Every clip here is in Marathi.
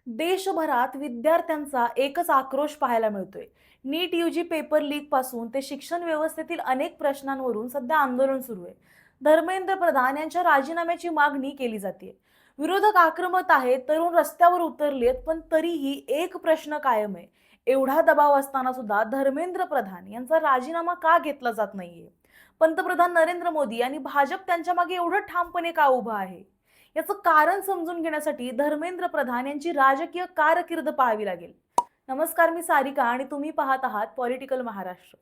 देशभरात विद्यार्थ्यांचा एकच आक्रोश पाहायला मिळतोय. नीट यूजी पेपर लीक पासून ते शिक्षण व्यवस्थेतील अनेक प्रश्नांवरून सध्या आंदोलन सुरू आहे. धर्मेंद्र प्रधान यांच्या राजीनाम्याची मागणी केली जाते. विरोधक आक्रमक आहेत, तरुण रस्त्यावर उतरलेत, पण तरीही एक प्रश्न कायम आहे. एवढा दबाव असताना सुद्धा धर्मेंद्र प्रधान यांचा राजीनामा का घेतला जात नाहीये? पंतप्रधान नरेंद्र मोदी आणि भाजप त्यांच्या मागे एवढं ठामपणे का उभं आहे? याचं कारण समजून घेण्यासाठी धर्मेंद्र प्रधान यांची राजकीय कारकीर्द पाहावी लागेल. नमस्कार, मी सारिका आणि तुम्ही पाहत आहात पॉलिटिकल महाराष्ट्र.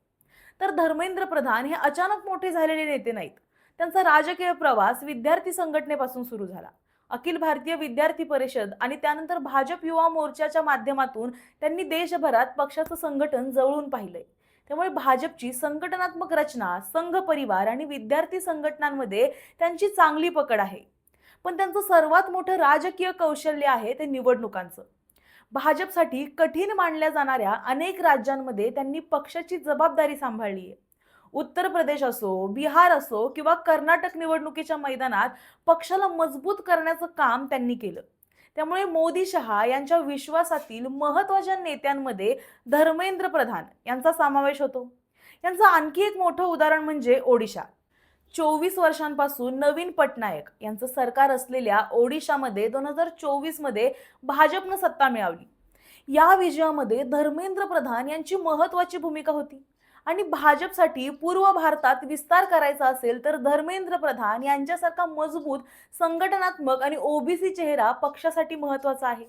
तर धर्मेंद्र प्रधान हे अचानक मोठे झालेले नेते नाहीत. त्यांचा राजकीय प्रवास विद्यार्थी संघटनेपासून सुरू झाला. अखिल भारतीय विद्यार्थी परिषद आणि त्यानंतर भाजप युवा मोर्चाच्या माध्यमातून त्यांनी देशभरात पक्षाचं संघटन जवळून पाहिलंय. त्यामुळे भाजपची संघटनात्मक रचना, संघ परिवार आणि विद्यार्थी संघटनांमध्ये त्यांची चांगली पकड आहे. पण त्यांचं सर्वात मोठं राजकीय कौशल्य आहे ते निवडणुकांचं. भाजपसाठी कठीण मानल्या जाणाऱ्या अनेक राज्यांमध्ये त्यांनी पक्षाची जबाबदारी सांभाळली आहे. उत्तर प्रदेश असो, बिहार असो किंवा कर्नाटक निवडणुकीच्या मैदानात पक्षाला मजबूत करण्याचं काम त्यांनी केलं. त्यामुळे मोदी शहा यांच्या विश्वासातील महत्त्वाच्या नेत्यांमध्ये धर्मेंद्र प्रधान यांचा समावेश होतो. यांचं आणखी एक मोठं उदाहरण म्हणजे ओडिशा. 24 वर्षांपासून नवीन पटनायक यांचं सरकार असलेल्या ओडिशामध्ये 2024 मध्ये भाजपनं सत्ता मिळवली. या विजयामध्ये धर्मेंद्र प्रधान यांची महत्त्वाची भूमिका होती. आणि भाजपसाठी पूर्व भारतात विस्तार करायचा असेल तर धर्मेंद्र प्रधान यांच्यासारखा मजबूत संघटनात्मक आणि ओबीसी चेहरा पक्षासाठी महत्त्वाचा आहे.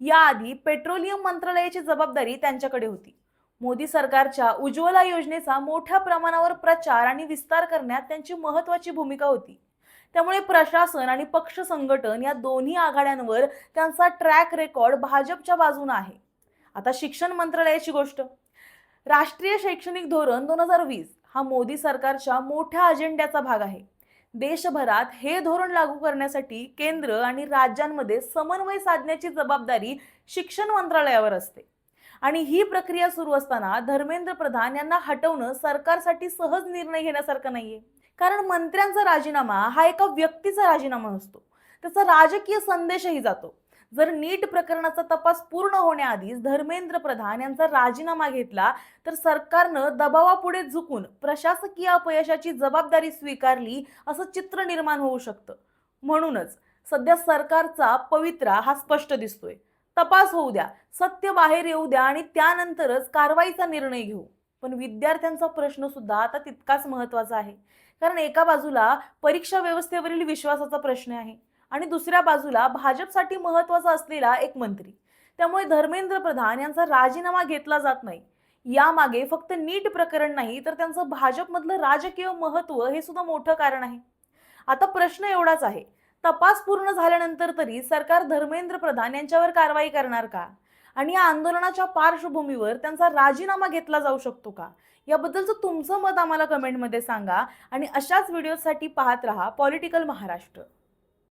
याआधी पेट्रोलियम मंत्रालयाची जबाबदारी त्यांच्याकडे होती. मोदी सरकारच्या उज्ज्वला योजनेचा मोठ्या प्रमाणावर प्रचार आणि विस्तार करण्यात त्यांची महत्त्वाची भूमिका होती. त्यामुळे प्रशासन आणि पक्ष संघटन या दोन्ही आघाड्यांवर त्यांचा ट्रॅक रेकॉर्ड भाजपच्या बाजूने आहे. आता शिक्षण मंत्रालयाची गोष्ट. राष्ट्रीय शैक्षणिक धोरण 2020 हा मोदी सरकारच्या मोठ्या अजेंड्याचा भाग आहे. देशभरात हे धोरण लागू करण्यासाठी केंद्र आणि राज्यांमध्ये समन्वय साधण्याची जबाबदारी शिक्षण मंत्रालयावर असते. आणि ही प्रक्रिया सुरू असताना धर्मेंद्र प्रधान यांना हटवणं सरकारसाठी सहज निर्णय घेण्यासारखं नाहीये. कारण मंत्र्यांचा राजीनामा हा एका व्यक्तीचा राजीनामा नसतो, त्याचा राजकीय संदेशही जातो. जर नीट प्रकरणाचा तपास पूर्ण होण्याआधीच धर्मेंद्र प्रधान यांचा राजीनामा घेतला तर सरकारनं दबावापुढे झुकून प्रशासकीय अपयशाची जबाबदारी स्वीकारली असं चित्र निर्माण होऊ शकतं. म्हणूनच सध्या सरकारचा पवित्रा हा स्पष्ट दिसतोय. तपास होऊ द्या, सत्य बाहेर येऊ द्या आणि त्यानंतरच कारवाईचा निर्णय घेऊ. पण विद्यार्थ्यांचा प्रश्न सुद्धा आता तितकाच महत्त्वाचा आहे. कारण एका बाजूला परीक्षा व्यवस्थेवरील विश्वासाचा प्रश्न आहे आणि दुसऱ्या बाजूला भाजपसाठी महत्त्वाचा असलेला एक मंत्री. त्यामुळे धर्मेंद्र प्रधान यांचा राजीनामा घेतला जात नाही. यामागे फक्त नीट प्रकरण नाही तर त्यांचं भाजपमधलं राजकीय महत्त्व हे सुद्धा मोठं कारण आहे. आता प्रश्न एवढाच आहे, तपास पूर्ण झाल्यानंतर तरी सरकार धर्मेंद्र प्रधान यांच्यावर कारवाई करणार का? आणि या आंदोलनाच्या पार्श्वभूमीवर त्यांचा राजीनामा घेतला जाऊ शकतो का? याबद्दलचं तुमचं मत आम्हाला कमेंटमध्ये सांगा आणि अशाच व्हिडिओसाठी पाहत रहा पॉलिटिकल महाराष्ट्र.